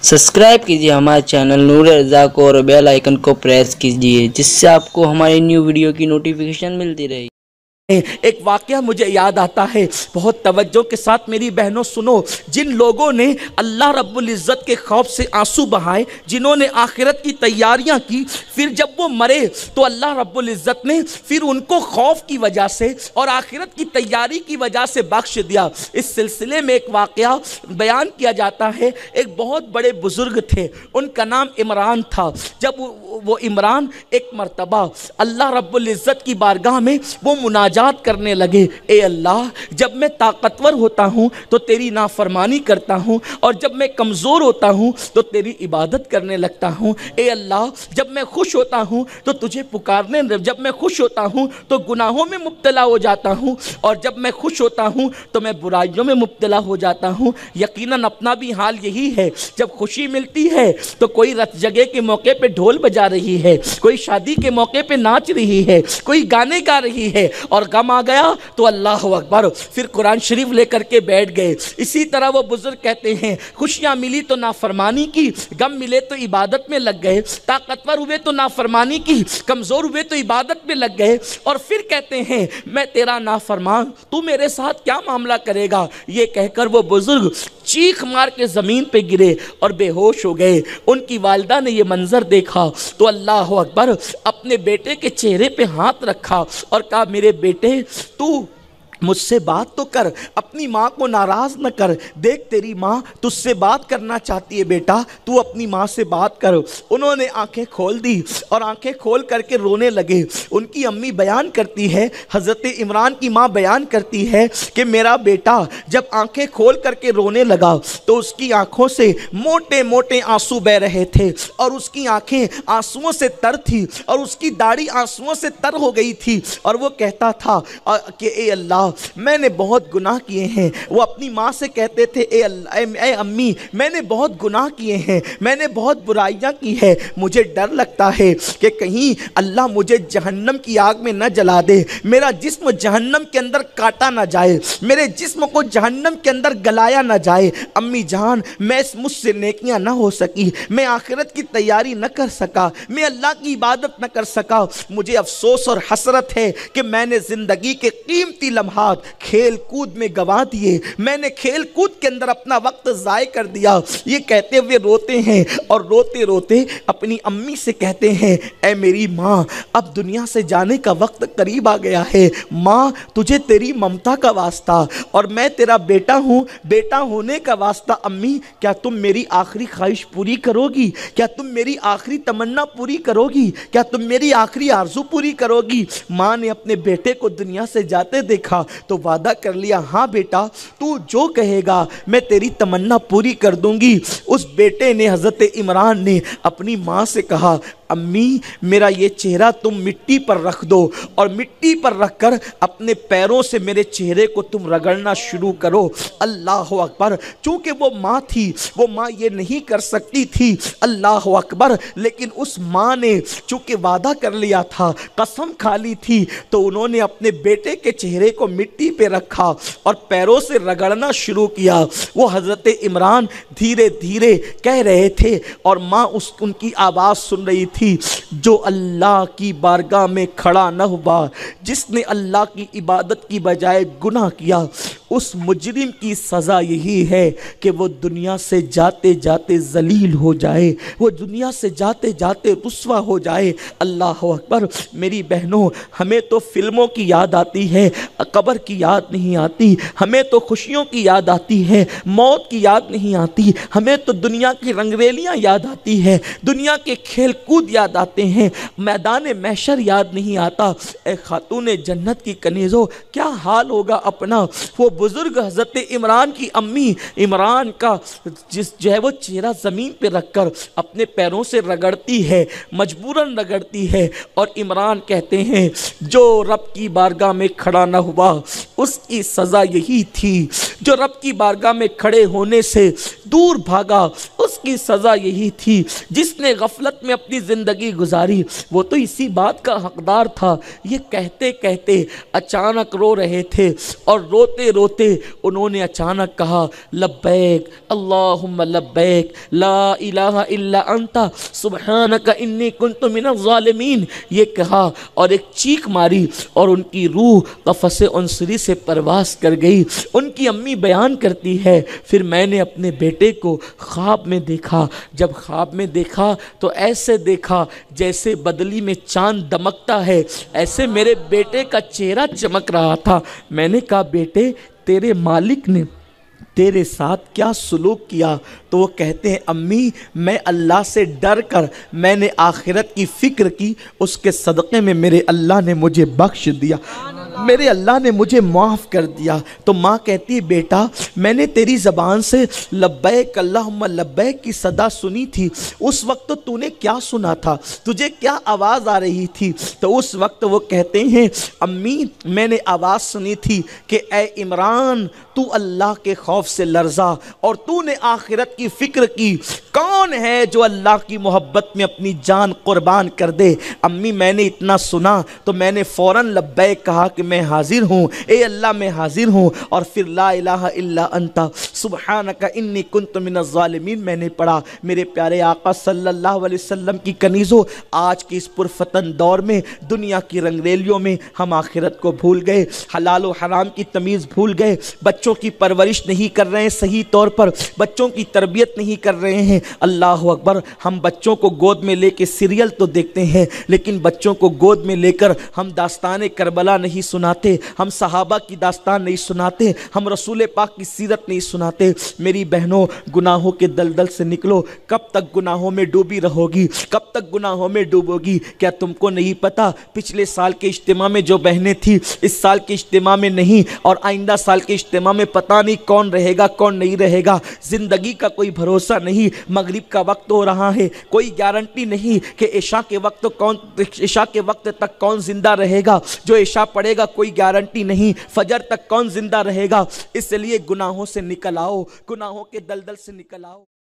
Subscribe कीजिए हमारे channel नूर रज़ा को और बेल आइकन को प्रेस कीजिए जिससे आपको हमारी न्यू वीडियो की नोटिफिकेशन मिलती रहे। एक वाक़या मुझे याद आता है, बहुत तवज्जो के साथ मेरी बहनों सुनो। जिन लोगों ने अल्लाह रब्बुल इज़्ज़त के खौफ से आंसू बहाए, जिन्होंने आखिरत की तैयारियां की, फिर जब वो मरे तो अल्लाह रब्बुल इज़्ज़त ने फिर उनको खौफ की वजह से और आखिरत की तैयारी की वजह से बख्श दिया। इस सिलसिले में एक वाक़या बयान किया जाता है। एक बहुत बड़े बुज़ुर्ग थे, उनका नाम इमरान था। जब वो इमरान एक मर्तबा अल्लाह रब्बुल इज़्ज़त की बारगाह में वो मुनाजात करने लगे, ए अल्लाह, जब मैं ताकतवर होता हूँ तो तेरी नाफरमानी करता हूँ, और जब मैं कमज़ोर होता हूँ तो तेरी इबादत करने लगता हूँ। ए अल्लाह, जब मैं खुश होता हूँ तो तुझे पुकारने, जब मैं खुश होता हूँ तो गुनाहों में मुब्तला हो जाता हूँ, और जब मैं खुश होता हूँ तो मैं बुराइयों में मुब्तला हो जाता हूँ। यकीनन अपना भी हाल यही है। जब खुशी मिलती है तो कोई रत जगह के मौके पे ढोल बजा रही है, कोई शादी के मौके पे नाच रही है, कोई गाने गा रही है, और गम आ गया तो अल्लाह अकबर, फिर कुरान शरीफ लेकर के बैठ गए। इसी तरह वो बुजुर्ग कहते हैं, खुशियां मिली तो नाफरमानी की, गम मिले तो इबादत में लग गए, ताकतवर हुए तो नाफरमानी की, कमज़ोर हुए तो इबादत में लग गए, और फिर कहते हैं मैं तेरा नाफरमान, तू मेरे साथ क्या मामला करेगा। ये कहकर वो बुजुर्ग चीख मार के ज़मीन पे गिरे और बेहोश हो गए। उनकी वालिदा ने ये मंज़र देखा तो अल्लाह अकबर, अपने बेटे के चेहरे पे हाथ रखा और कहा, मेरे बेटे, तू मुझसे बात तो कर, अपनी माँ को नाराज़ न कर। देख, तेरी माँ तुझसे बात करना चाहती है बेटा, तू अपनी माँ से बात कर। उन्होंने आंखें खोल दी और आंखें खोल करके रोने लगे। उनकी अम्मी बयान करती है, हज़रत इमरान की माँ बयान करती है कि मेरा बेटा जब आंखें खोल करके रोने लगा तो उसकी आंखों से मोटे मोटे आंसू बह रहे थे, और उसकी आंखें आंसुओं से तर थी, और उसकी दाढ़ी आंसुओं से तर हो गई थी, और वो कहता था कि ए अल्लाह, मैंने बहुत गुनाह किए हैं। वो अपनी माँ से कहते थे, ए अम्मी, मैंने बहुत गुनाह किए हैं, मैंने बहुत बुराइयां की है, मुझे डर लगता है कि कहीं अल्लाह मुझे जहन्नम की आग में न जला दे, मेरा जिस्म जहन्नम के अंदर काटा ना जाए, मेरे जिस्म को जहन्नम के अंदर गलाया ना जाए। अम्मी जान, मुझसे नेकियां ना हो सकी, मैं आखिरत की तैयारी न कर सका, मैं अल्लाह की इबादत न कर सका। मुझे अफसोस और हसरत है कि मैंने ज़िंदगी के कीमती लम्हा खेल कूद में गवा दिए, मैंने खेल कूद के अंदर अपना वक्त ज़ाय कर दिया। ये कहते हुए रोते हैं, और रोते रोते अपनी अम्मी से कहते हैं, ऐ मेरी माँ, अब दुनिया से जाने का वक्त करीब आ गया है। माँ, तुझे तेरी ममता का वास्ता, और मैं तेरा बेटा हूँ, बेटा होने का वास्ता, अम्मी, क्या तुम मेरी आखिरी ख्वाहिश पूरी करोगी? क्या तुम मेरी आखिरी तमन्ना पूरी करोगी? क्या तुम मेरी आखिरी आरज़ू पूरी करोगी? माँ ने अपने बेटे को दुनिया से जाते देखा तो वादा कर लिया, हाँ बेटा, तू जो कहेगा मैं तेरी तमन्ना पूरी कर दूंगी। उस बेटे ने, हज़रत इमरान ने, अपनी माँ से कहा, अम्मी, मेरा ये चेहरा तुम मिट्टी पर रख दो, और मिट्टी पर रखकर अपने पैरों से मेरे चेहरे को तुम रगड़ना शुरू करो। अल्लाह अकबर। चूँकि वो माँ थी, वो माँ ये नहीं कर सकती थी, अल्लाह अकबर, लेकिन उस माँ ने चूँकि वादा कर लिया था, कसम खा ली थी, तो उन्होंने अपने बेटे के चेहरे को मिट्टी पे रखा और पैरों से रगड़ना शुरू किया। वो हज़रत इमरान धीरे धीरे कह रहे थे, और माँ उनकी आवाज़ सुन रही थी, जो अल्लाह की बारगाह में खड़ा न हुआ, जिसने अल्लाह की इबादत की बजाय गुनाह किया, उस मुजरिम की सज़ा यही है कि वो दुनिया से जाते जाते ज़लील हो जाए, वो दुनिया से जाते जाते रुस्वा हो जाए। अल्लाह अकबर। मेरी बहनों, हमें तो फिल्मों की याद आती है, कब्र की याद नहीं आती, हमें तो खुशियों की याद आती है, मौत की याद नहीं आती, हमें तो दुनिया की रंगरेलियाँ याद आती है, दुनिया के खेल कूद याद आते हैं, मैदान महशर याद नहीं आता। ए खातून जन्नत की कनीज़ों, क्या हाल होगा अपना। वो बुज़ुर्ग हज़रत इमरान की अम्मी, इमरान का जो है वो चेहरा ज़मीन पे रखकर अपने पैरों से रगड़ती है, मजबूरन रगड़ती है, और इमरान कहते हैं, जो रब की बारगाह में खड़ा न हुआ उसकी सज़ा यही थी, जो रब की बारगाह में खड़े होने से दूर भागा उसकी सज़ा यही थी, जिसने गफलत में अपनी ज़िंदगी गुजारी वो तो इसी बात का हकदार था। ये कहते कहते अचानक रो रहे थे, और रोते रोते रोते उन्होंने अचानक कहा लब्बैक अल्लाहुम्मा लब्बैक ला इलाहा इल्ला अंता सुब्हानका इन्नी कुन्तु मिनज़ ज़ालिमीन, ये कहा और एक चीख मारी और उनकी रूह क़फ़स उनसरी से परवास कर गई। उनकी अम्मी बयान करती है फिर मैंने अपने बेटे को ख्वाब में देखा। जब ख्वाब में देखा तो ऐसे देखा जैसे बदली में चांद दमकता है, ऐसे मेरे बेटे का चेहरा चमक रहा था। मैंने कहा बेटे तेरे मालिक ने तेरे साथ क्या सलूक किया? तो वो कहते हैं अम्मी मैं अल्लाह से डर कर मैंने आखिरत की फ़िक्र की, उसके सदक़े में मेरे अल्लाह ने मुझे बख्श दिया, मेरे अल्लाह ने मुझे माफ़ कर दिया। तो माँ कहती है बेटा मैंने तेरी ज़बान से लब्बैक अल्लाहुम्मा लब्बैक की सदा सुनी थी, उस वक्त तो तूने क्या सुना था, तुझे क्या आवाज़ आ रही थी? तो उस वक्त वो कहते हैं अम्मी मैंने आवाज़ सुनी थी कि ए इमरान तू अल्लाह के खौफ से लर्जा और तूने आखिरत की फ़िक्र की, कौन है जो अल्लाह की मोहब्बत में अपनी जान कुर्बान कर दे? अम्मी मैंने इतना सुना तो मैंने फ़ौरन लब्बैक कहा कि मैं हाजिर हूँ, ए अल्लाह मैं हाजिर हूँ। और फिर ला इलाहा इल्ला अंता सुब्हानका इन्नी कुन्तु मिनज़ ज़ालिमीन मैंने पढ़ा। मेरे प्यारे आका सल्लल्लाहु अलैहि वसल्लम की कनीज़ों, आज के इस पुरफतन दौर में दुनिया की रंगरेलियों में हम आखिरत को भूल गए, हलाल व हराम की तमीज़ भूल गए, बच्चों की परवरिश नहीं कर रहे हैं सही तौर पर, बच्चों की तरबियत नहीं कर रहे हैं। अल्लाह अकबर, हम बच्चों को गोद में लेके सीरियल तो देखते हैं लेकिन बच्चों को गोद में लेकर हम दास्तान करबला नहीं सुनाते, हम सहाबा की दास्तान नहीं सुनाते, हम रसूल पाक की सीरत नहीं सुनाते। मेरी बहनों गुनाहों के दलदल से निकलो, कब तक गुनाहों में डूबी रहोगी, कब तक गुनाहों में डूबोगी? क्या तुमको नहीं पता पिछले साल के इज्तिमा में जो बहनें थी इस साल के इज्तिमा में नहीं, और आइंदा साल के इज्तिमा में पता नहीं कौन रहेगा कौन नहीं रहेगा। ज़िंदगी का कोई भरोसा नहीं, मगरिब का वक्त हो रहा है, कोई गारंटी नहीं कि इशा के वक्त तक कौन जिंदा रहेगा, जो इशा पड़ेगा कोई गारंटी नहीं, फजर तक कौन जिंदा रहेगा। इसलिए गुनाहों से निकल आओ, गुनाहों के दलदल से निकल आओ।